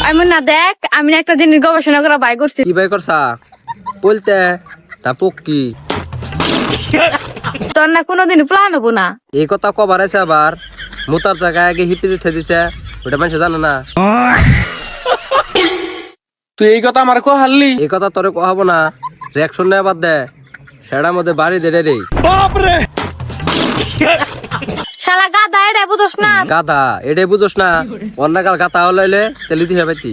আমি না দেখ আমি না একটা জিনিস গবেষণা করা বাই করছি। কি বাই করছা বলতে তা পক্কি তোর না কোনোদিন প্লান হবো না। এই কথা কবার আছে আবার মোতার জায়গায় আগে হিপি দিতে দিছে ওটা মানুষ জানে না। তুই এই কথা আমার কো হারলি? এই কথা তোরে কহাবো না, রিয়াকশন নেওয়া বাদ দে, সেটার মধ্যে বাড়ি দে রে। শালা গাদা এটা বুঝোস না? গাধা এটাই বুঝোস না, অন্য কাল গাথা হলাইলে তেলি দিয়ে পাইতি।